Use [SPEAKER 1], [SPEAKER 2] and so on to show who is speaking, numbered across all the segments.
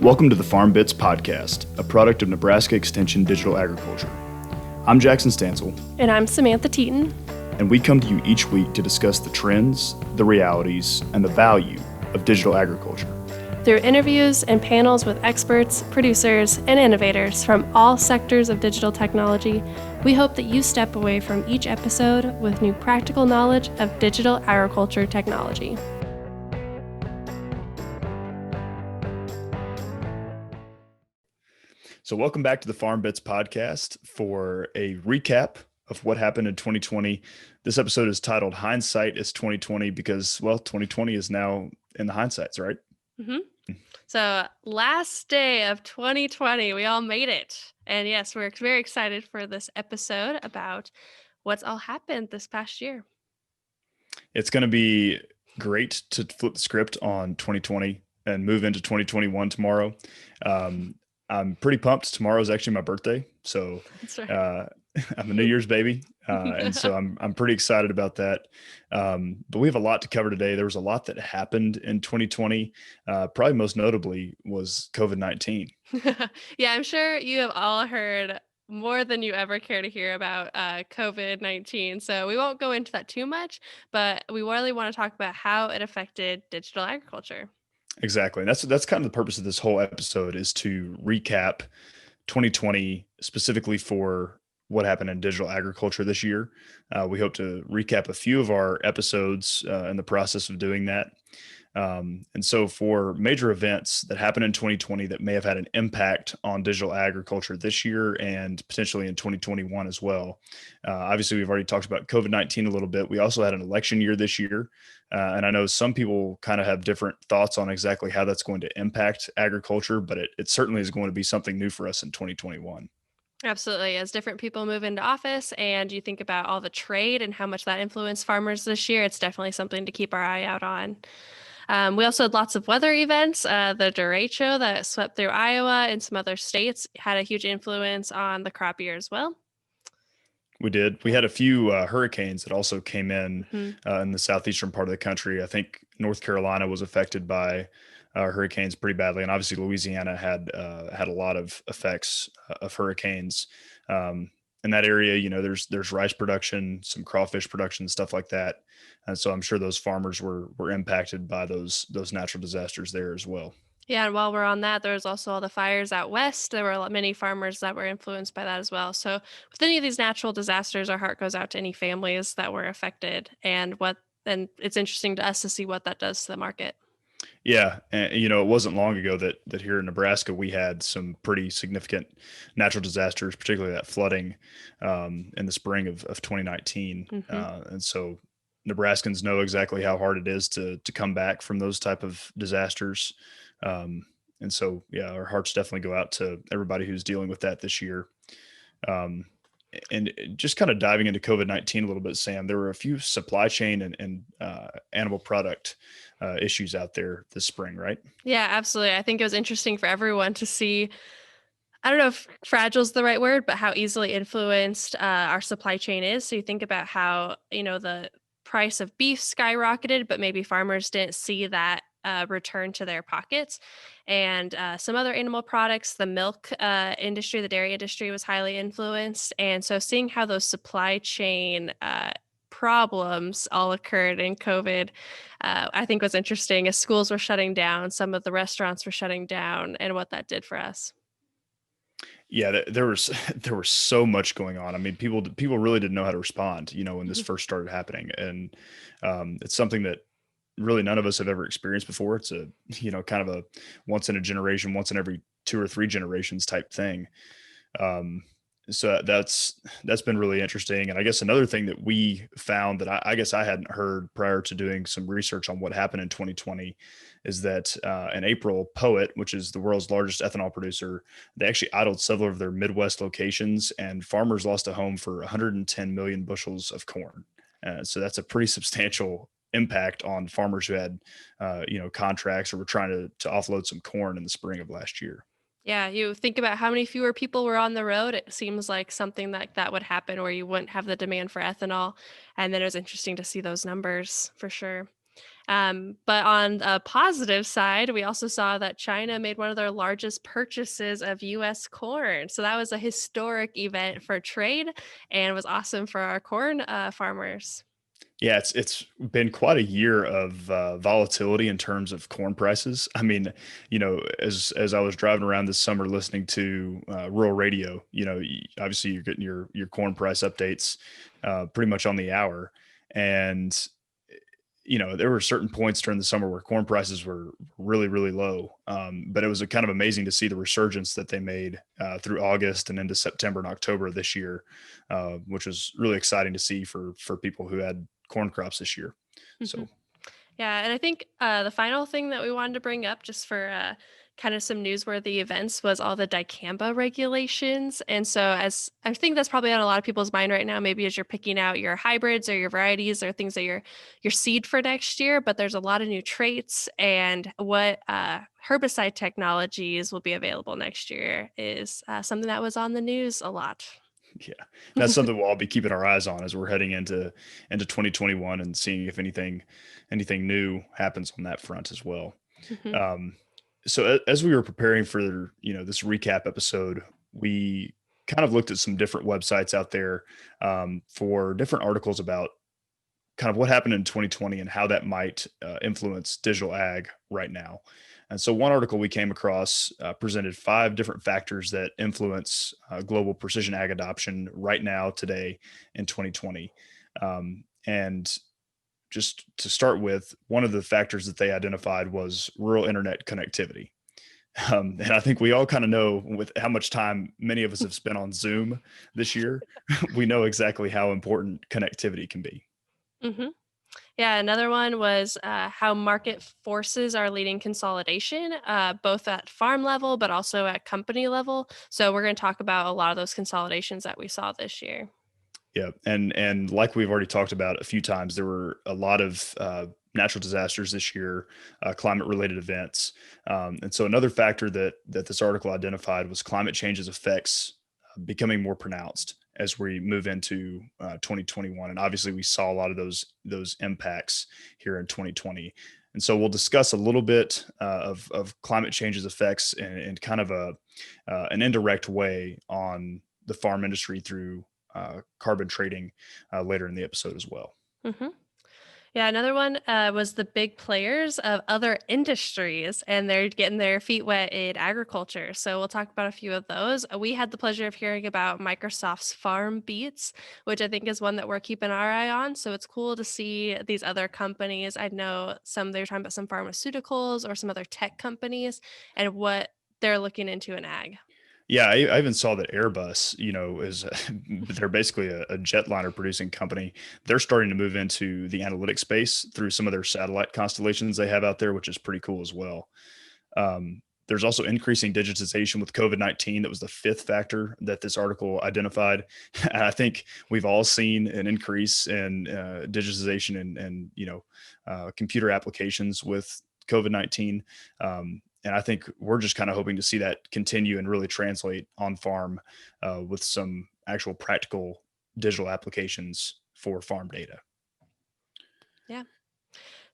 [SPEAKER 1] Welcome to the FarmBits podcast, a product of Nebraska Extension Digital Agriculture. I'm Jackson Stansel.
[SPEAKER 2] And I'm Samantha Teaton.
[SPEAKER 1] And we come to you each week to discuss the trends, the realities, and the value of digital agriculture.
[SPEAKER 2] Through interviews and panels with experts, producers, and innovators from all sectors of digital technology, we hope that you step away from each episode with new practical knowledge of digital agriculture technology.
[SPEAKER 1] So welcome back to the FarmBits podcast for a recap of what happened in 2020. This episode is titled Hindsight Is 2020 because, well, 2020 is now in the hindsights, right?
[SPEAKER 2] Mm-hmm. So last day of 2020, we all made it. And yes, we're very excited for this episode about what's all happened this past year.
[SPEAKER 1] It's going to be great to flip the script on 2020 and move into 2021 tomorrow. I'm pretty pumped. Tomorrow is actually my birthday. So
[SPEAKER 2] That's right.
[SPEAKER 1] I'm a New Year's baby. And so I'm pretty excited about that. But we have a lot to cover today. There was a lot that happened in 2020. Probably most notably was COVID-19.
[SPEAKER 2] Yeah, I'm sure you have all heard more than you ever care to hear about COVID-19. So we won't go into that too much, but we really want to talk about how it affected digital agriculture.
[SPEAKER 1] Exactly. And that's kind of the purpose of this whole episode, is to recap 2020 specifically for what happened in digital agriculture this year. We hope to recap a few of our episodes in the process of doing that. And so for major events that happened in 2020 that may have had an impact on digital agriculture this year and potentially in 2021 as well. Obviously, we've already talked about COVID-19 a little bit. We also had an election year this year. And I know some people kind of have different thoughts on exactly how that's going to impact agriculture, but it certainly is going to be something new for us in 2021.
[SPEAKER 2] Absolutely. As different people move into office and you think about all the trade and how much that influenced farmers this year, it's definitely something to keep our eye out on. We also had lots of weather events. The derecho that swept through Iowa and some other states had a huge influence on the crop year as well.
[SPEAKER 1] We did. We had a few hurricanes that also came
[SPEAKER 2] Mm-hmm.
[SPEAKER 1] in the southeastern part of the country. I think North Carolina was affected by hurricanes pretty badly, and obviously Louisiana had a lot of effects of hurricanes. In that area, there's rice production, some crawfish production, stuff like that, and so I'm sure those farmers were impacted by those natural disasters there as well.
[SPEAKER 2] Yeah, and while we're on that, there was also all the fires out west. There were many farmers that were influenced by that as well. So, with any of these natural disasters, our heart goes out to any families that were affected, and it's interesting to us to see what that does to the market.
[SPEAKER 1] Yeah, and it wasn't long ago that here in Nebraska we had some pretty significant natural disasters, particularly that flooding in the spring of 2019,
[SPEAKER 2] Hmm.
[SPEAKER 1] and so Nebraskans know exactly how hard it is to come back from those type of disasters, and so yeah, our hearts definitely go out to everybody who's dealing with that this year. Um, and just kind of diving into COVID-19 a little bit, Sam, there were a few supply chain and animal product issues out there this spring, right?
[SPEAKER 2] Yeah, absolutely. I think it was interesting for everyone to see. I don't know if fragile is the right word, but how easily influenced our supply chain is. So you think about how, the price of beef skyrocketed, but maybe farmers didn't see that return to their pockets. And some other animal products, the milk industry, the dairy industry was highly influenced. And so seeing how those supply chain problems all occurred in COVID, I think was interesting as schools were shutting down, some of the restaurants were shutting down, and what that did for us.
[SPEAKER 1] Yeah, there was there was so much going on. I mean, people really didn't know how to respond, when this
[SPEAKER 2] Mhm.
[SPEAKER 1] first started happening, and it's something that really none of us have ever experienced before. It's a kind of a once in a generation, once in every two or three generations type thing. Um, so that's been really interesting. And I guess another thing that we found that I guess I hadn't heard prior to doing some research on what happened in 2020 is that in April, Poet, which is the world's largest ethanol producer, they actually idled several of their Midwest locations, and farmers lost a home for 110 million bushels of corn. So that's a pretty substantial impact on farmers who had, contracts or were trying to offload some corn in the spring of last year.
[SPEAKER 2] Yeah, you think about how many fewer people were on the road. It seems like something like that would happen where you wouldn't have the demand for ethanol. And then it was interesting to see those numbers for sure. But on the positive side, we also saw that China made one of their largest purchases of US corn. So that was a historic event for trade and was awesome for our corn farmers.
[SPEAKER 1] Yeah, it's been quite a year of volatility in terms of corn prices. I mean, as I was driving around this summer listening to rural radio, obviously you're getting your corn price updates pretty much on the hour, and there were certain points during the summer where corn prices were really, really low. But it was a kind of amazing to see the resurgence that they made through August and into September and October of this year, which was really exciting to see for people who had corn crops this year.
[SPEAKER 2] Mhm.
[SPEAKER 1] So
[SPEAKER 2] Yeah, and I think the final thing that we wanted to bring up, just for kind of some newsworthy events, was all the dicamba regulations. And so, as I think that's probably on a lot of people's mind right now, maybe as you're picking out your hybrids or your varieties or things that your seed for next year. But there's a lot of new traits, and what herbicide technologies will be available next year is something that was on the news a lot.
[SPEAKER 1] yeah, that's something we'll all be keeping our eyes on as we're heading into 2021 and seeing if anything new happens on that front as well.
[SPEAKER 2] Mhm.
[SPEAKER 1] Um, so as we were preparing for this recap episode, we kind of looked at some different websites out there for different articles about kind of what happened in 2020 and how that might influence digital ag right now. And so one article we came across presented 5 different factors that influence global precision ag adoption right now, today, in 2020. And just to start with, one of the factors that they identified was rural internet connectivity. And I think we all kind of know, with how much time many of us have spent on Zoom this year, we know exactly how important connectivity can be.
[SPEAKER 2] Mhm. Yeah, another one was how market forces are leading consolidation, both at farm level, but also at company level. So we're going to talk about a lot of those consolidations that we saw this year.
[SPEAKER 1] Yeah, and like we've already talked about a few times, there were a lot of natural disasters this year, climate related events, and so another factor that this article identified was climate change's effects becoming more pronounced as we move into 2021, and obviously we saw a lot of those impacts here in 2020. And so we'll discuss a little bit of climate change's effects in kind of an indirect way on the farm industry through carbon trading later in the episode as well.
[SPEAKER 2] hmm Yeah, another one was the big players of other industries, and they're getting their feet wet in agriculture. So we'll talk about a few of those. We had the pleasure of hearing about Microsoft's FarmBits, which I think is one that we're keeping our eye on. So it's cool to see these other companies. I know they were talking about some pharmaceuticals or some other tech companies and what they're looking into in ag.
[SPEAKER 1] Yeah, I even saw that Airbus, is they're basically a jetliner producing company. They're starting to move into the analytics space through some of their satellite constellations they have out there, which is pretty cool as well. There's also increasing digitization with COVID-19. That was the fifth factor that this article identified. And I think we've all seen an increase in digitization and computer applications with COVID-19. And I think we're just kind of hoping to see that continue and really translate on farm with some actual practical digital applications for farm data.
[SPEAKER 2] Yeah.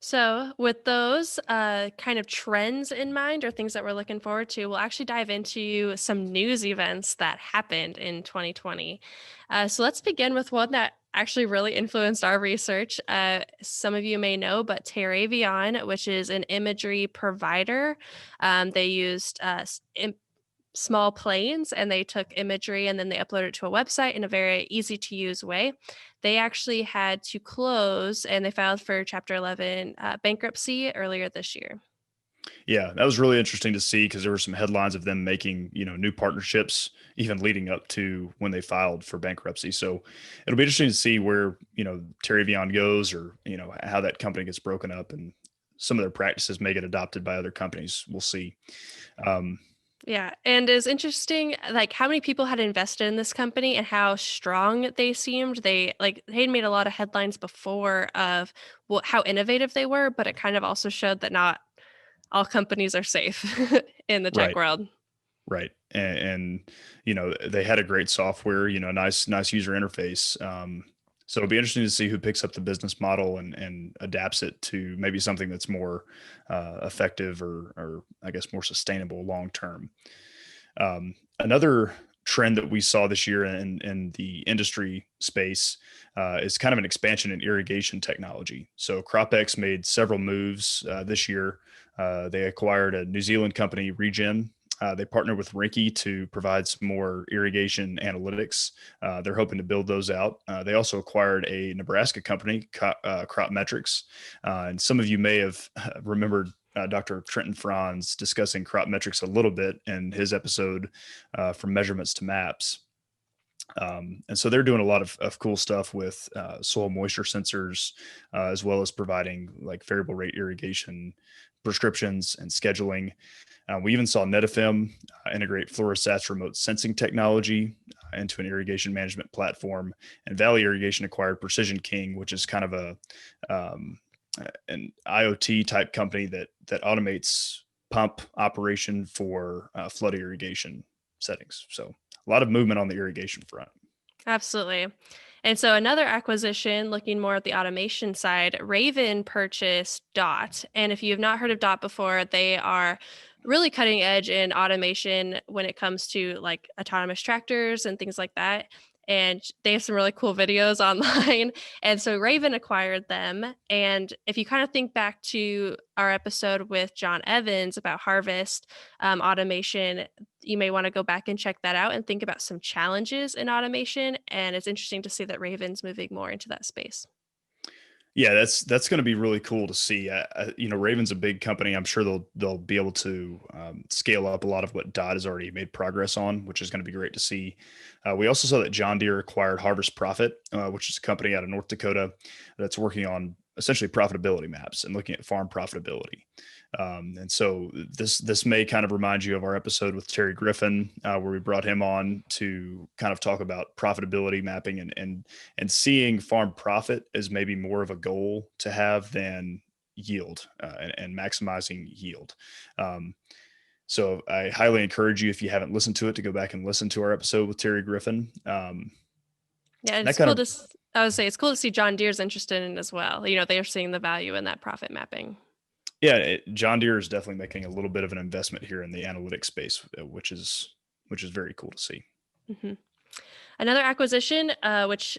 [SPEAKER 2] So, with those kind of trends in mind or things that we're looking forward to, we'll actually dive into some news events that happened in 2020. So, let's begin with one that actually really influenced our research. Some of you may know, but Teravion, which is an imagery provider, they used small planes and they took imagery and then they uploaded it to a website in a very easy to use way. They actually had to close and they filed for Chapter 11 bankruptcy earlier this year.
[SPEAKER 1] Yeah, that was really interesting to see because there were some headlines of them making, new partnerships even leading up to when they filed for bankruptcy. So it'll be interesting to see where, Terry Vion goes, or, how that company gets broken up, and some of their practices may get adopted by other companies. We'll see. Um,
[SPEAKER 2] Yeah, and it's interesting, like how many people had invested in this company and how strong they seemed. They had made a lot of headlines before of how innovative they were, but it kind of also showed that not all companies are safe in the tech
[SPEAKER 1] right.
[SPEAKER 2] world.
[SPEAKER 1] Right. And they had a great software, nice user interface. So it'll be interesting to see who picks up the business model and adapts it to maybe something that's more effective or I guess more sustainable long term. Another trend that we saw this year in the industry space is kind of an expansion in irrigation technology. So CropX made several moves this year. They acquired a New Zealand company, Regen. They partnered with Rinky to provide some more irrigation analytics. They're hoping to build those out. They also acquired a Nebraska company, Crop Metrics. And some of you may have remembered Dr. Trenton Franz discussing crop metrics a little bit in his episode from measurements to maps. And so they're doing a lot of cool stuff with soil moisture sensors, as well as providing like variable rate irrigation prescriptions and scheduling. We even saw Netafim integrate Fluorosat's remote sensing technology into an irrigation management platform, and Valley Irrigation acquired Precision King, which is kind of um, an IoT type company that automates pump operation for flood irrigation settings. So a lot of movement on the irrigation front.
[SPEAKER 2] Absolutely. And so another acquisition, looking more at the automation side, Raven purchased Dot. And if you have not heard of Dot before, they are really cutting edge in automation when it comes to like autonomous tractors and things like that. And they have some really cool videos online. And so Raven acquired them. And if you kind of think back to our episode with John Evans about harvest automation, you may want to go back and check that out and think about some challenges in automation. And it's interesting to see that Raven's moving more into that space.
[SPEAKER 1] Yeah, that's going to be really cool to see. Raven's a big company. I'm sure they'll be able to scale up a lot of what Dot has already made progress on, which is going to be great to see. We also saw that John Deere acquired Harvest Profit, which is a company out of North Dakota that's working on essentially profitability maps and looking at farm profitability. And so this may kind of remind you of our episode with Terry Griffin, where we brought him on to kind of talk about profitability mapping and seeing farm profit as maybe more of a goal to have than yield and maximizing yield. So I highly encourage you, if you haven't listened to it, to go back and listen to our episode with Terry Griffin.
[SPEAKER 2] Yeah,
[SPEAKER 1] That
[SPEAKER 2] it's
[SPEAKER 1] kind
[SPEAKER 2] cool
[SPEAKER 1] of
[SPEAKER 2] to. I would say it's cool to see John Deere's interested in it as well. They're seeing the value in that profit mapping.
[SPEAKER 1] Yeah, John Deere is definitely making a little bit of an investment here in the analytics space, which is very cool to see.
[SPEAKER 2] hmm Another acquisition, which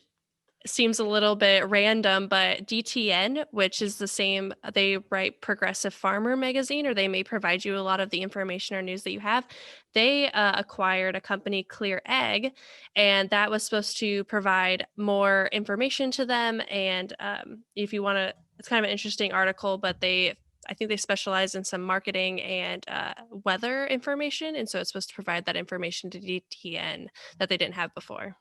[SPEAKER 2] seems a little bit random, but DTN, which is the same, they write Progressive Farmer magazine, or they may provide you a lot of the information or news that you have. They acquired a company, Clear Egg, and that was supposed to provide more information to them. And if you want to, it's kind of an interesting article, but I think they specialize in some marketing and weather information. And so it's supposed to provide that information to DTN that they didn't have before.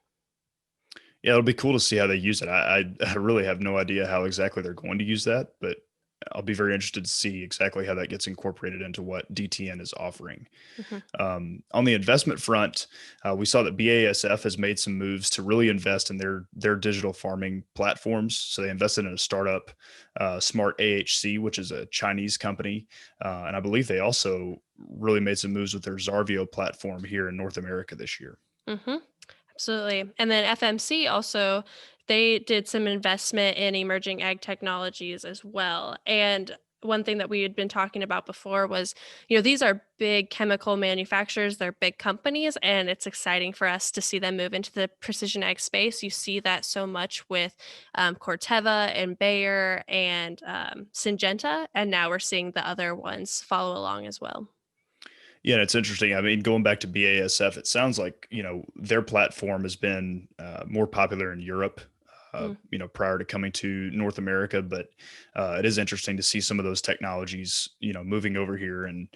[SPEAKER 1] Yeah, it'll be cool to see how they use it. I really have no idea how exactly they're going to use that, but I'll be very interested to see exactly how that gets incorporated into what DTN is offering.
[SPEAKER 2] Mhm.
[SPEAKER 1] On the investment front, we saw that BASF has made some moves to really invest in their digital farming platforms. So they invested in a startup, Smart AHC, which is a Chinese company, and I believe they also really made some moves with their Zarvio platform here in North America this year.
[SPEAKER 2] hmm Absolutely. And then FMC also, they did some investment in emerging ag technologies as well. And one thing that we had been talking about before was, these are big chemical manufacturers, they're big companies, and it's exciting for us to see them move into the precision ag space. You see that so much with Corteva and Bayer and Syngenta, and now we're seeing the other ones follow along as well.
[SPEAKER 1] Yeah, it's interesting. I mean, going back to BASF, it sounds like their platform has been more popular in Europe, prior to coming to North America. But it is interesting to see some of those technologies, moving over here, and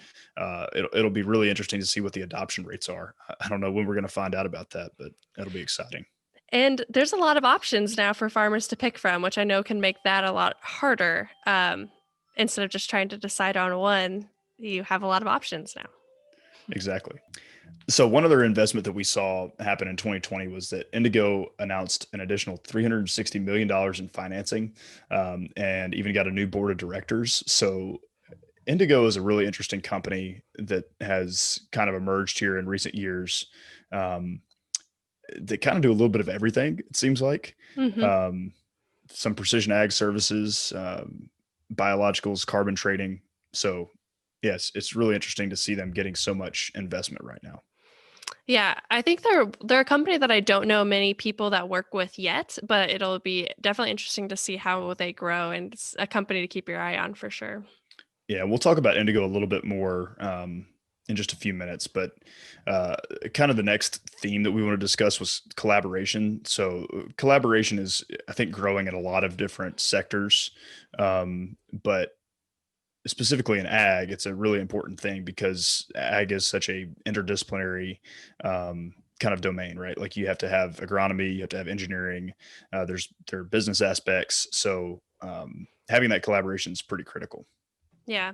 [SPEAKER 1] it'll be really interesting to see what the adoption rates are. I don't know when we're going to find out about that, but it'll be exciting.
[SPEAKER 2] And there's a lot of options now for farmers to pick from, which I know can make that a lot harder. Instead of just trying to decide on one, you have a lot of options now.
[SPEAKER 1] Exactly. So one other investment that we saw happen in 2020 was that Indigo announced an additional $360 million in financing, and even got a new board of directors. So Indigo is a really interesting company that has kind of emerged here in recent years. Um, they kind of do a little bit of everything. It seems like
[SPEAKER 2] Hmm.
[SPEAKER 1] um, some precision ag services, biologicals, carbon trading. So yes, it's really interesting to see them getting so much investment right now.
[SPEAKER 2] Yeah, I think they're a company that I don't know many people that work with yet, but it'll be definitely interesting to see how they grow, and it's a company to keep your eye on for sure.
[SPEAKER 1] Yeah, we'll talk about Indigo a little bit more in just a few minutes, but uh, kind of the next theme that we want to discuss was collaboration. So, collaboration is, I think, growing in a lot of different sectors, but specifically in ag, it's a really important thing because ag is such a interdisciplinary kind of domain, right? Like you have to have agronomy, you have to have engineering. There are business aspects, so having that collaboration is pretty critical.
[SPEAKER 2] Yeah.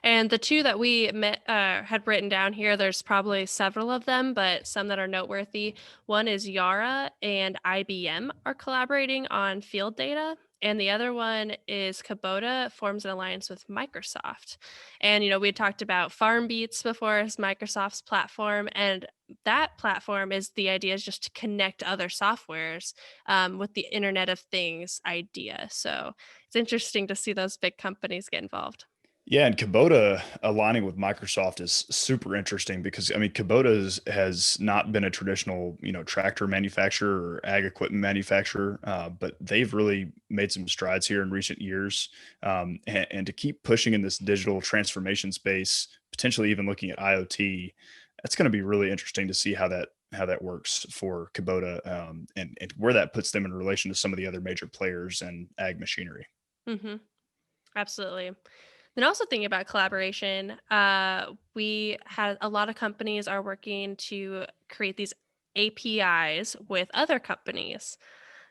[SPEAKER 2] And the two that we met, had written down here, there's probably several of them, but some that are noteworthy. One is Yara and IBM are collaborating on field data. And the other one is Kubota forms an alliance with Microsoft. And, we had talked about FarmBeats before as Microsoft's platform. And that platform is the idea is just to connect other softwares with the Internet of Things idea. So it's interesting to see those big companies get involved.
[SPEAKER 1] Yeah, and Kubota aligning with Microsoft is super interesting because I mean has not been a traditional tractor manufacturer or ag equipment manufacturer, but they've really made some strides here in recent years, and to keep pushing in this digital transformation space, potentially even looking at IoT, that's going to be really interesting to see how that works for Kubota, and where that puts them in relation to some of the other major players in ag machinery.
[SPEAKER 2] Hmm. Absolutely. And also thinking about collaboration, we had a lot of companies are working to create these APIs with other companies.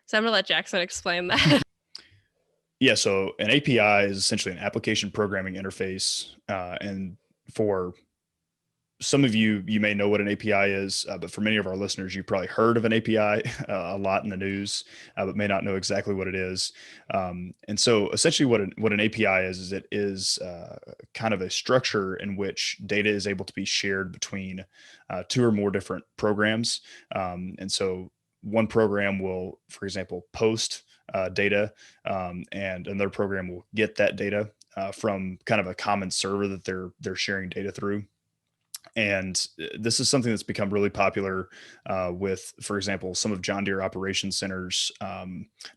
[SPEAKER 2] So I'm gonna let Jackson explain that.
[SPEAKER 1] Yeah, so an API is essentially an application programming interface, and for some of you, you may know what an API is, but for many of our listeners, you've probably heard of an API a lot in the news, but may not know exactly what it is. And so, essentially, what an API is it is kind of a structure in which data is able to be shared between two or more different programs. And so, one program will, for example, post data, and another program will get that data from kind of a common server that they're sharing data through. And this is something that's become really popular with, for example, some of John Deere Operations Center's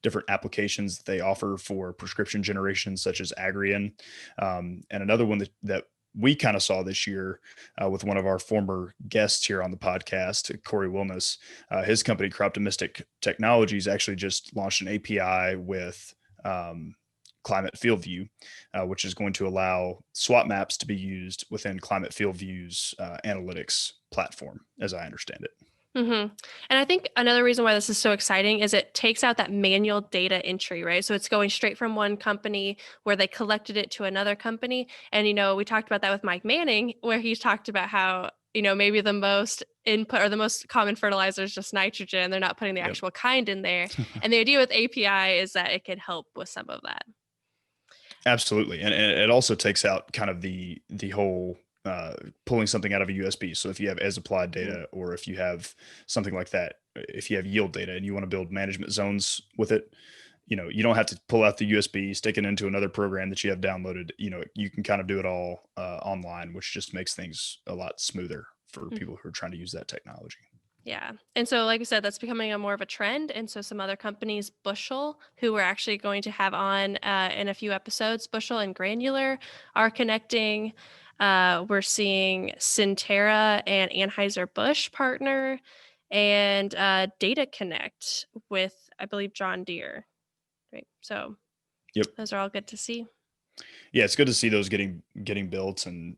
[SPEAKER 1] different applications that they offer for prescription generation, such as Agrion. And another one that we kind of saw this year with one of our former guests here on the podcast, Corey Wilness. His company, Croptomistic Technologies, actually just launched an API with um, Climate Field View, which is going to allow swap maps to be used within Climate Field View's analytics platform, as I understand it.
[SPEAKER 2] Hmm. And I think another reason why this is so exciting is it takes out that manual data entry, right? So it's going straight from one company where they collected it to another company. And, we talked about that with Mike Manning, where he talked about how, maybe the most input or the most common fertilizer is just nitrogen. They're not putting the
[SPEAKER 1] Yep.
[SPEAKER 2] actual kind in there. And the idea with API is that it can help with some of that.
[SPEAKER 1] Absolutely, and it also takes out kind of the whole pulling something out of a USB. So if you have as applied
[SPEAKER 2] Mhm.
[SPEAKER 1] data, or if you have something like that, if you have yield data and you want to build management zones with it, you don't have to pull out the USB, stick it into another program that you have downloaded. You can kind of do it all online, which just makes things a lot smoother for people who are trying to use that technology.
[SPEAKER 2] Yeah. And so, like I said, that's becoming a more of a trend. And so, some other companies, Bushel, who we're actually going to have on in a few episodes, Bushel and Granular are connecting. We're seeing Synterra and Anheuser-Busch partner, and Data Connect with, I believe, John Deere. Right. So,
[SPEAKER 1] Yep.
[SPEAKER 2] those are all good to see.
[SPEAKER 1] Yeah, it's good to see those getting built, and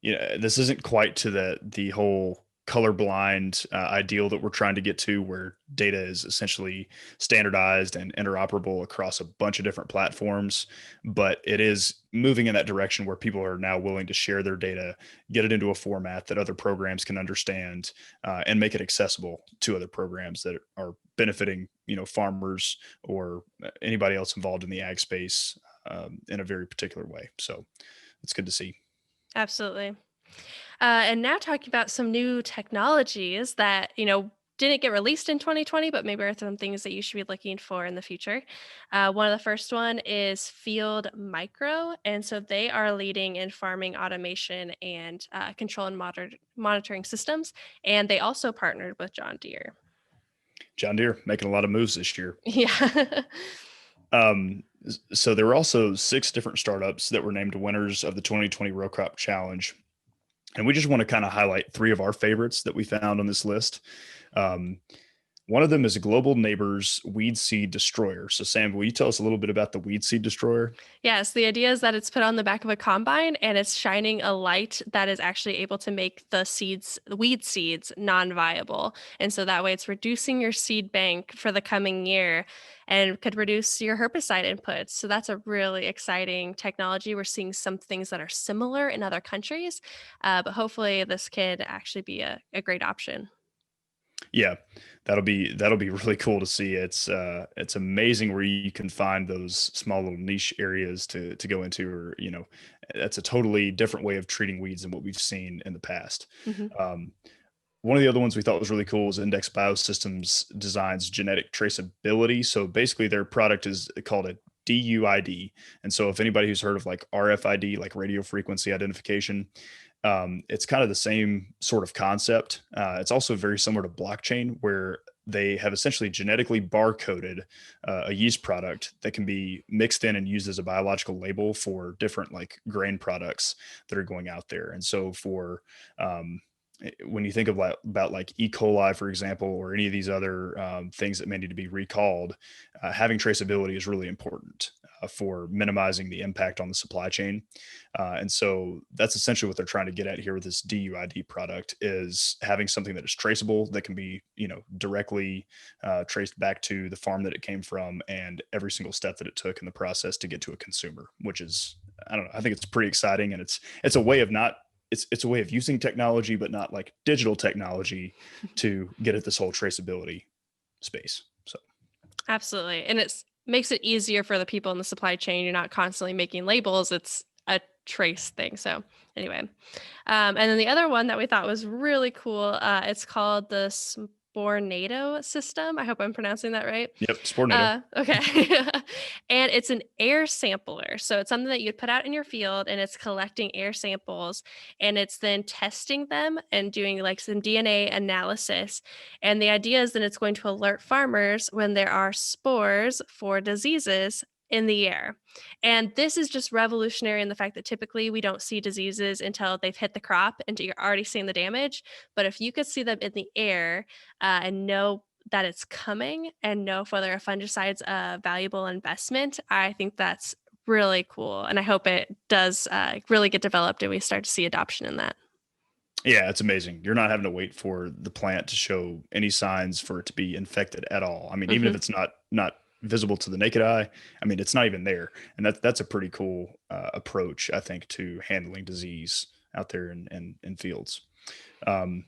[SPEAKER 1] this isn't quite to the whole colorblind ideal that we're trying to get to, where data is essentially standardized and interoperable across a bunch of different platforms. But it is moving in that direction where people are now willing to share their data, get it into a format that other programs can understand, and make it accessible to other programs that are benefiting, farmers or anybody else involved in the ag space in a very particular way. So it's good to see.
[SPEAKER 2] Absolutely. And now talking about some new technologies that, didn't get released in 2020, but maybe are some things that you should be looking for in the future. One of the first one is Field Micro, and so they are leading in farming automation and control and monitoring systems, and they also partnered with John Deere.
[SPEAKER 1] John Deere making a lot of moves this year.
[SPEAKER 2] Yeah.
[SPEAKER 1] So there were also 6 different startups that were named winners of the 2020 Row Crop Challenge. And we just want to kind of highlight 3 of our favorites that we found on this list. Um, One of them is Global Neighbors Weed Seed Destroyer. So, Sam, will you tell us a little bit about the Weed Seed Destroyer?
[SPEAKER 2] Yes, the idea is that it's put on the back of a combine and it's shining a light that is actually able to make the weed seeds non-viable. And so that way it's reducing your seed bank for the coming year and could reduce your herbicide inputs. So that's a really exciting technology. We're seeing some things that are similar in other countries, but hopefully this could actually be a great option.
[SPEAKER 1] Yeah, that'll be really cool to see. It's amazing where you can find those small little niche areas to go into, or that's a totally different way of treating weeds than what we've seen in the past.
[SPEAKER 2] Mhm.
[SPEAKER 1] Um, One of the other ones we thought was really cool is Index Biosystems designs genetic traceability. So basically, their product is called a DUID. And so, if anybody who's heard of like RFID, like radio frequency identification, it's kind of the same sort of concept. It's also very similar to blockchain, where they have essentially genetically barcoded a yeast product that can be mixed in and used as a biological label for different like grain products that are going out there. And so, for when you think of about like E. coli, for example, or any of these other things that may need to be recalled, having traceability is really important for minimizing the impact on the supply chain. And so that's essentially what they're trying to get at here with this DUID product, is having something that is traceable, that can be, directly traced back to the farm that it came from and every single step that it took in the process to get to a consumer, which is, I don't know, I think it's pretty exciting. And it's a way of not, it's a way of using technology, but not like digital technology, to get at this whole traceability space. So
[SPEAKER 2] Absolutely. And it's makes it easier for the people in the supply chain. You're not constantly making labels. It's a trace thing. So anyway, and then the other one that we thought was really cool, it's called the Spornado system. I hope I'm pronouncing that right.
[SPEAKER 1] yep, Sportnado.
[SPEAKER 2] Okay. And it's an air sampler. So it's something that you'd put out in your field and it's collecting air samples and it's then testing them and doing like some DNA analysis. And the idea is that it's going to alert farmers when there are spores for diseases in the air. And this is just revolutionary in the fact that typically we don't see diseases until they've hit the crop and you're already seeing the damage. But if you could see them in the air and know that it's coming and know if whether a fungicide's a valuable investment, I think that's really cool. And I hope it does really get developed and we start to see adoption in that.
[SPEAKER 1] Yeah, it's amazing. You're not having to wait for the plant to show any signs for it to be infected at all. I mean, even if
[SPEAKER 2] Hmm.
[SPEAKER 1] it's not visible to the naked eye, I mean, it's not even there, and that's a pretty cool approach, I think, to handling disease out there in fields. Um,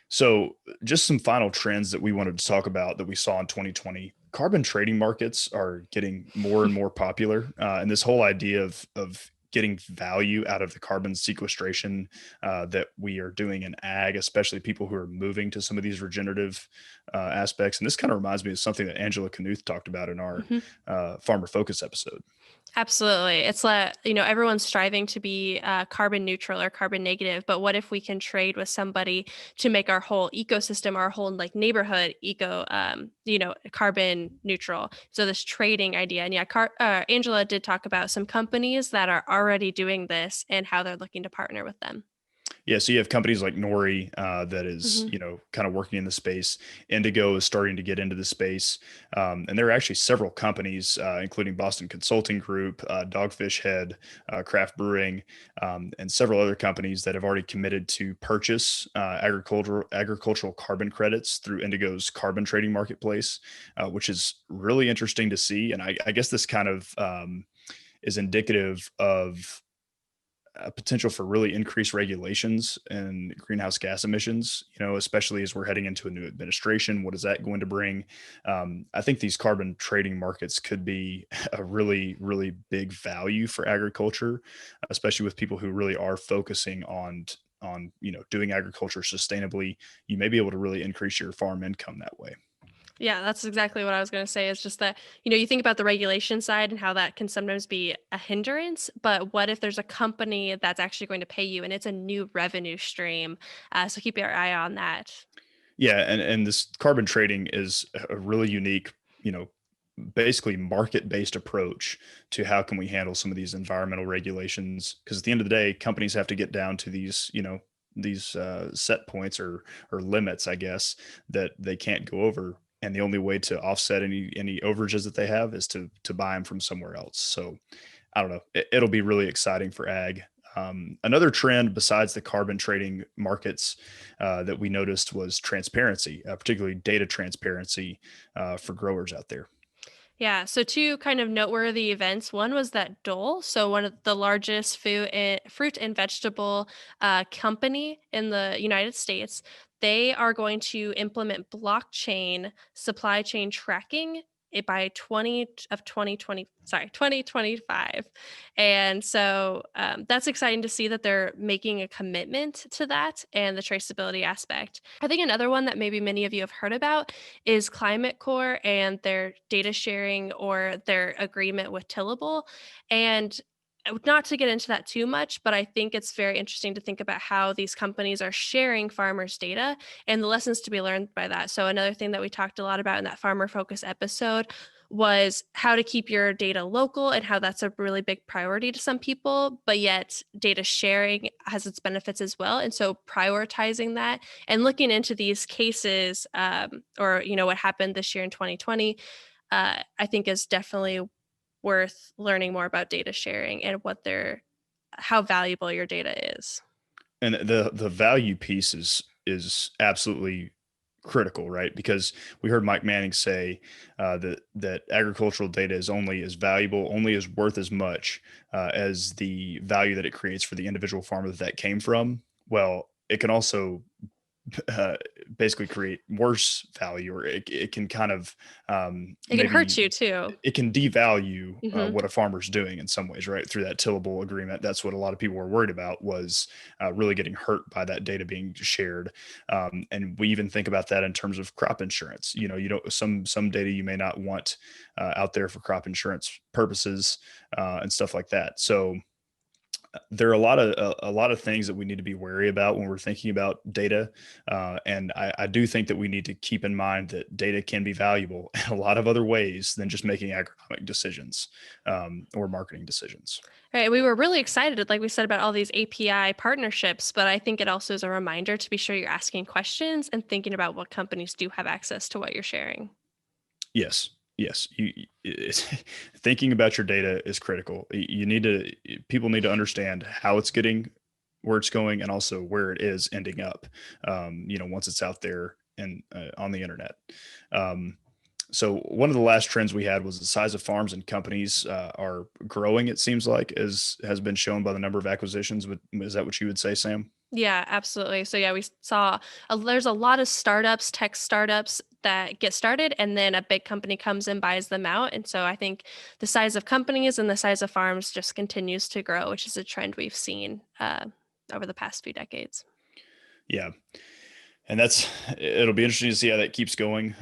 [SPEAKER 1] so, just some final trends that we wanted to talk about that we saw in 2020. Carbon trading markets are getting more and more popular, and this whole idea of getting value out of the carbon sequestration that we are doing in ag, especially people who are moving to some of these regenerative aspects. And this kind of reminds me of something that Angela Knuth talked about in our Farmer Focus episode.
[SPEAKER 2] Absolutely. It's like, everyone's striving to be carbon neutral or carbon negative, but what if we can trade with somebody to make our whole ecosystem, our whole like neighborhood carbon neutral? So this trading idea. And yeah, Angela did talk about some companies that are already doing this and how they're looking to partner with them.
[SPEAKER 1] Yeah, so you have companies like Nori that is,
[SPEAKER 2] Hmm.
[SPEAKER 1] kind of working in the space. Indigo is starting to get into the space, and there are actually several companies, including Boston Consulting Group, Dogfish Head, Craft Brewing, and several other companies that have already committed to purchase agricultural carbon credits through Indigo's carbon trading marketplace, which is really interesting to see. And I guess this kind of is indicative of a potential for really increased regulations and greenhouse gas emissions, especially as we're heading into a new administration. What is that going to bring? I think these carbon trading markets could be a really, really big value for agriculture, especially with people who really are focusing on on, doing agriculture sustainably, you may be able to really increase your farm income that way.
[SPEAKER 2] Yeah, that's exactly what I was going to say. Is just that, you think about the regulation side and how that can sometimes be a hindrance, but what if there's a company that's actually going to pay you and it's a new revenue stream? So keep your eye on that.
[SPEAKER 1] Yeah, and this carbon trading is a really unique, basically market-based approach to how can we handle some of these environmental regulations. Because at the end of the day, companies have to get down to these, these set points or limits, I guess, that they can't go over. And the only way to offset any overages that they have is to buy them from somewhere else. So I don't know. It'll be really exciting for ag. Another trend besides the carbon trading markets that we noticed was transparency, particularly data transparency for growers out there.
[SPEAKER 2] Yeah, so two kind of noteworthy events. One was that Dole, so one of the largest fruit and vegetable company in the United States, they are going to implement blockchain supply chain tracking by 2025. And so that's exciting to see that they're making a commitment to that and the traceability aspect. I think another one that maybe many of you have heard about is Climate Corps and their data sharing or their agreement with Tillable. And not to get into that too much, but I think it's very interesting to think about how these companies are sharing farmers' data and the lessons to be learned by that. So, another thing that we talked a lot about in that farmer focus episode was how to keep your data local and how that's a really big priority to some people, but yet data sharing has its benefits as well. And so, prioritizing that and looking into these cases, or what happened this year in 2020, I think is definitely worth learning more about data sharing and how valuable your data is.
[SPEAKER 1] And the value piece is absolutely critical, right? Because we heard Mike Manning say that agricultural data is only as valuable, only as worth as much as the value that it creates for the individual farmer that came from. Well, it can also uh, basically create worse value, or it can kind of
[SPEAKER 2] It can hurt
[SPEAKER 1] maybe
[SPEAKER 2] you too.
[SPEAKER 1] it can devalue
[SPEAKER 2] Hmm.
[SPEAKER 1] what a farmer's doing in some ways, right? Through that tillable agreement. That's what a lot of people were worried about, was really getting hurt by that data being shared. And we even think about that in terms of crop insurance. You don't, some data you may not want out there for crop insurance purposes and stuff like that. So there are a lot of things that we need to be wary about when we're thinking about data, and I do think that we need to keep in mind that data can be valuable in a lot of other ways than just making agronomic decisions or marketing decisions.
[SPEAKER 2] Right. We were really excited, like we said, about all these API partnerships, but I think it also is a reminder to be sure you're asking questions and thinking about what companies do have access to what you're sharing.
[SPEAKER 1] Yes, yes. Thinking about your data is critical. You need to People need to understand how it's getting, where it's going, and also where it is ending up. Once it's out there and on the internet. Um, so one of the last trends we had was the size of farms and companies are growing. It seems like, as has been shown by the number of acquisitions. But is that what you would say, Sam?
[SPEAKER 2] Yeah, absolutely. So yeah, we saw there's a lot of startups, tech startups that get started, and then a big company comes and buys them out. And so I think the size of companies and the size of farms just continues to grow, which is a trend we've seen over the past few decades.
[SPEAKER 1] Yeah, and it'll be interesting to see how that keeps going.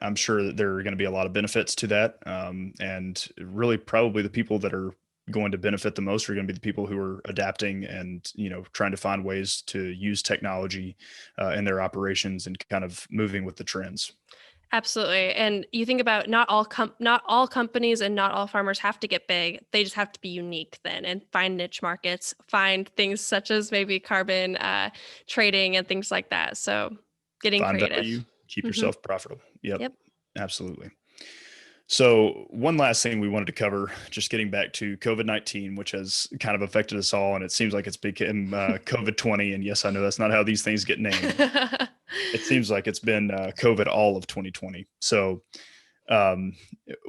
[SPEAKER 1] I'm sure that there are going to be a lot of benefits to that, and really probably the people that are going to benefit the most are going to be the people who are adapting and trying to find ways to use technology in their operations and kind of moving with the trends.
[SPEAKER 2] Absolutely. And you think about not all companies and not all farmers have to get big. They just have to be unique then and find niche markets, find things such as maybe carbon trading and things like that. So getting
[SPEAKER 1] Find
[SPEAKER 2] creative.
[SPEAKER 1] value, keep
[SPEAKER 2] Hmm.
[SPEAKER 1] yourself profitable. Yep,
[SPEAKER 2] Yep.
[SPEAKER 1] absolutely. So, one last thing we wanted to cover, just getting back to COVID-19, which has kind of affected us all, and it seems like it's become COVID-20. And yes, I know that's not how these things get named. It seems like it's been COVID all of 2020. So, um,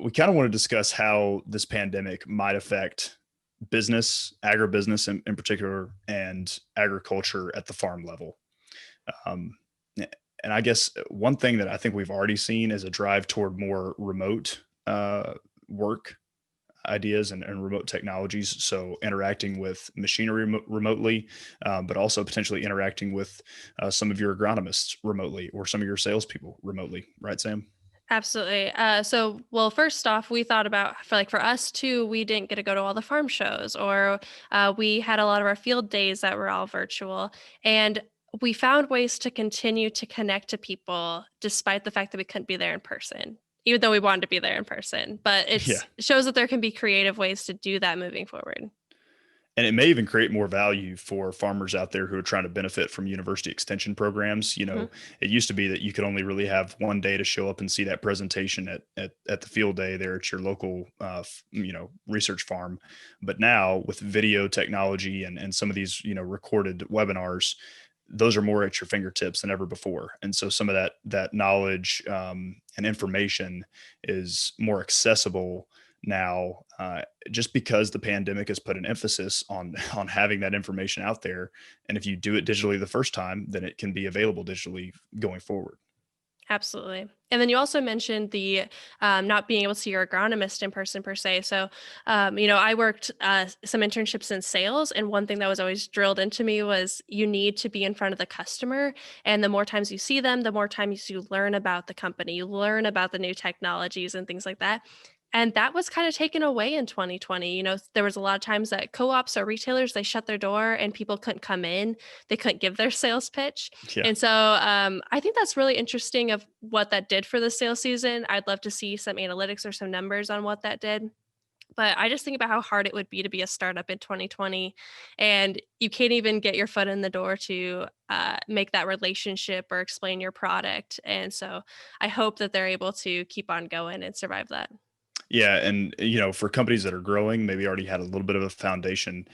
[SPEAKER 1] we kind of want to discuss how this pandemic might affect business, agribusiness in particular, and agriculture at the farm level. Um, and I guess one thing that I think we've already seen is a drive toward more remote work. ideas and remote technologies. So interacting with machinery remotely, but also potentially interacting with some of your agronomists remotely or some of your salespeople remotely. Right, Sam?
[SPEAKER 2] Absolutely. Well, first off, we thought about for us too. We didn't get to go to all the farm shows, or we had a lot of our field days that were all virtual, and we found ways to continue to connect to people despite the fact that we couldn't be there in person, even though we wanted to be there in person. But
[SPEAKER 1] Yeah.
[SPEAKER 2] it shows that there can be creative ways to do that moving forward.
[SPEAKER 1] And it may even create more value for farmers out there who are trying to benefit from university extension programs.
[SPEAKER 2] Mhm.
[SPEAKER 1] It used to be that you could only really have one day to show up and see that presentation at the field day there at your local, research farm. But now with video technology and some of these, recorded webinars, those are more at your fingertips than ever before. And so some of that knowledge and information is more accessible now, just because the pandemic has put an emphasis on on having that information out there. And if you do it digitally the first time, then it can be available digitally going forward.
[SPEAKER 2] Absolutely. And then you also mentioned the not being able to see your agronomist in person per se. I worked some internships in sales, and one thing that was always drilled into me was you need to be in front of the customer. And the more times you see them, the more times you learn about the company, you learn about the new technologies and things like that. And that was kind of taken away in 2020. There was a lot of times that co-ops or retailers, they shut their door and people couldn't come in. They couldn't give their sales pitch.
[SPEAKER 1] Yeah.
[SPEAKER 2] And so I think that's really interesting of what that did for the sales season. I'd love to see some analytics or some numbers on what that did. But I just think about how hard it would be to be a startup in 2020, and you can't even get your foot in the door to make that relationship or explain your product. And so I hope that they're able to keep on going and survive that.
[SPEAKER 1] Yeah, and for companies that are growing, maybe already had a little bit of a foundation,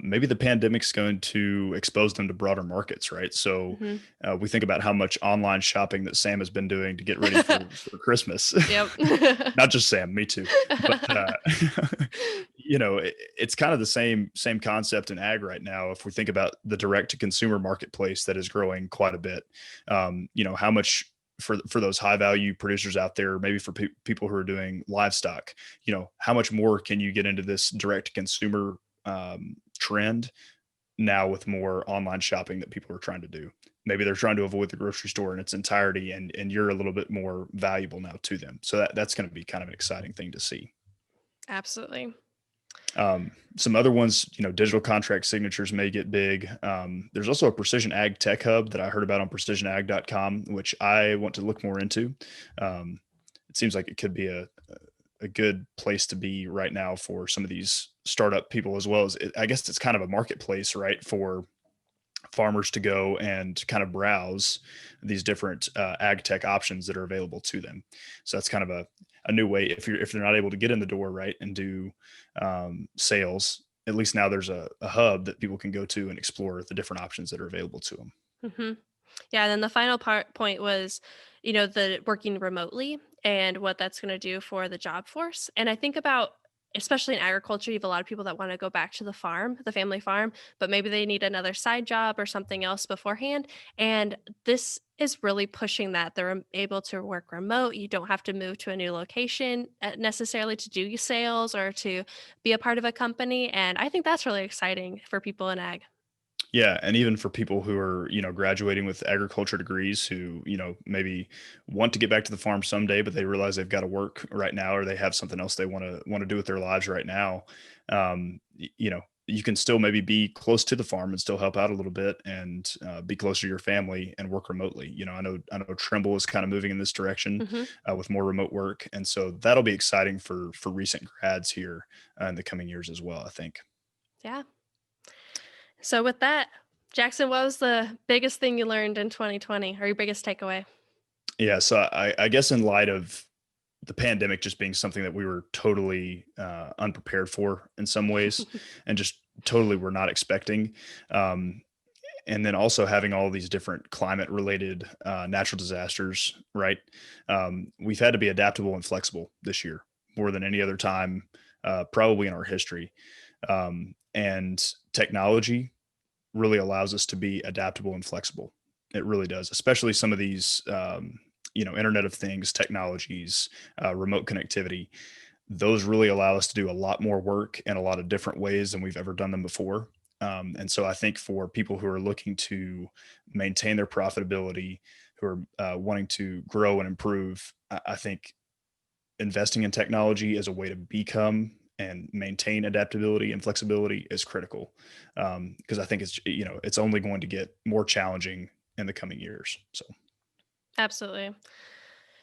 [SPEAKER 1] maybe the pandemic's going to expose them to broader markets, right? So
[SPEAKER 2] Mhm.
[SPEAKER 1] we think about how much online shopping that Sam has been doing to get ready for Christmas.
[SPEAKER 2] Yep.
[SPEAKER 1] Not just Sam, me too. But it's kind of the same concept in ag right now. If we think about the direct to consumer marketplace that is growing quite a bit, how much for those high value producers out there, maybe for people who are doing livestock, how much more can you get into this direct to consumer trend now with more online shopping that people are trying to do? Maybe they're trying to avoid the grocery store in its entirety, and you're a little bit more valuable now to them. So that's going to be kind of an exciting thing to see.
[SPEAKER 2] Absolutely.
[SPEAKER 1] Some other ones, digital contract signatures may get big. There's also a precision ag tech hub that I heard about on precisionag.com, which I want to look more into. It seems like it could be a good place to be right now for some of these startup people, as well as I guess it's kind of a marketplace, right, for farmers to go and kind of browse these different ag tech options that are available to them. So that's kind of a new way if they're not able to get in the door, right, and do sales. At least now there's a hub that people can go to and explore the different options that are available to them.
[SPEAKER 2] Hmm. Yeah, and then the final point was, the working remotely and what that's going to do for the job force. And I think about, especially in agriculture, you have a lot of people that want to go back to the farm, the family farm, but maybe they need another side job or something else beforehand. And this is really pushing that they're able to work remote. You don't have to move to a new location necessarily to do sales or to be a part of a company. And I think that's really exciting for people in ag.
[SPEAKER 1] Yeah, and even for people who are, graduating with agriculture degrees who, maybe want to get back to the farm someday, but they realize they've got to work right now, or they have something else they want to do with their lives right now. You can still maybe be close to the farm and still help out a little bit and be closer to your family and work remotely. I know Trimble is kind of moving in this direction
[SPEAKER 2] Hmm.
[SPEAKER 1] with more remote work, and so that'll be exciting for recent grads here in the coming years as well, I think.
[SPEAKER 2] Yeah. So with that, Jackson, what was the biggest thing you learned in 2020 or your biggest takeaway?
[SPEAKER 1] Yeah, so I guess in light of the pandemic just being something that we were totally unprepared for in some ways, and just totally were not expecting, um, and then also having all these different climate related natural disasters, right? We've had to be adaptable and flexible this year more than any other time, probably in our history. And technology really allows us to be adaptable and flexible. It really does, especially some of these, Internet of Things technologies, remote connectivity. those really allow us to do a lot more work in a lot of different ways than we've ever done them before. And so I think for people who are looking to maintain their profitability, who are wanting to grow and improve, I think investing in technology as a way to become and maintain adaptability and flexibility is critical. Because I think it's only going to get more challenging in the coming years. So,
[SPEAKER 2] Absolutely.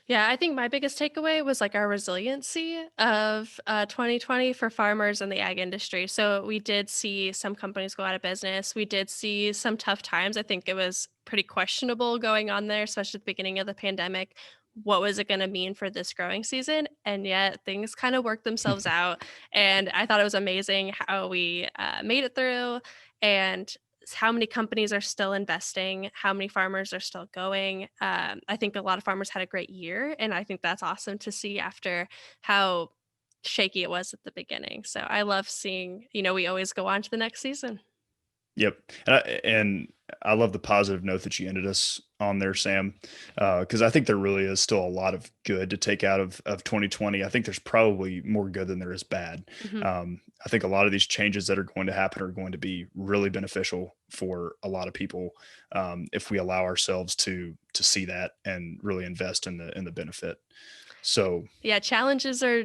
[SPEAKER 2] Yeah, I think my biggest takeaway was like our resiliency of 2020 for farmers and the ag industry. So we did see some companies go out of business. We did see some tough times. I think it was pretty questionable going on there, especially at the beginning of the pandemic. What was it going to mean for this growing season? And yet things kind of worked themselves out. And I thought it was amazing how we made it through, and how many companies are still investing, how many farmers are still going. I think a lot of farmers had a great year, and I think that's awesome to see after how shaky it was at the beginning. So I love seeing, we always go on to the next season.
[SPEAKER 1] yep. And I love the positive note that you ended us on there, Sam, because I think there really is still a lot of good to take out of 2020. I think there's probably more good than there is bad.
[SPEAKER 2] Mhm.
[SPEAKER 1] I think a lot of these changes that are going to happen are going to be really beneficial for a lot of people, if we allow ourselves to see that and really invest in the benefit. So,
[SPEAKER 2] Yeah, challenges are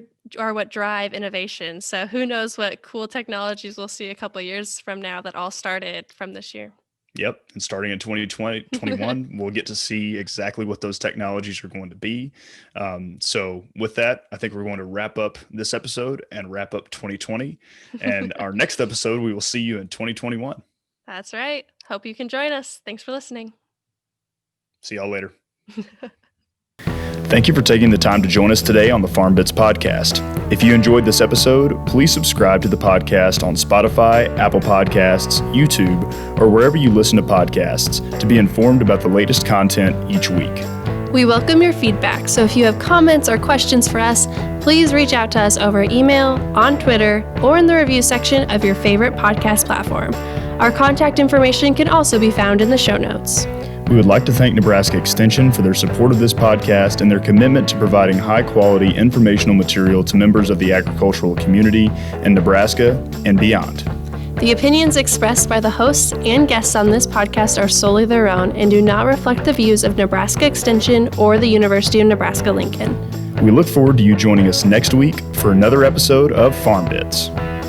[SPEAKER 2] what drive innovation. So who knows what cool technologies we'll see a couple of years from now that all started from this year.
[SPEAKER 1] yep. And starting in 2020, 21, we'll get to see exactly what those technologies are going to be. So with that, I think we're going to wrap up this episode and wrap up 2020. And our next episode, we will see you in 2021.
[SPEAKER 2] That's right. Hope you can join us. Thanks for listening.
[SPEAKER 1] See y'all later. Thank you for taking the time to join us today on the FarmBits podcast. If you enjoyed this episode, please subscribe to the podcast on Spotify, Apple Podcasts, YouTube, or wherever you listen to podcasts to be informed about the latest content each week.
[SPEAKER 2] We welcome your feedback, so if you have comments or questions for us, please reach out to us over email, on Twitter, or in the review section of your favorite podcast platform. Our contact information can also be found in the show notes.
[SPEAKER 1] We would like to thank Nebraska Extension for their support of this podcast and their commitment to providing high-quality informational material to members of the agricultural community in Nebraska and beyond.
[SPEAKER 2] The opinions expressed by the hosts and guests on this podcast are solely their own and do not reflect the views of Nebraska Extension or the University of Nebraska-Lincoln.
[SPEAKER 1] We look forward to you joining us next week for another episode of FarmBits.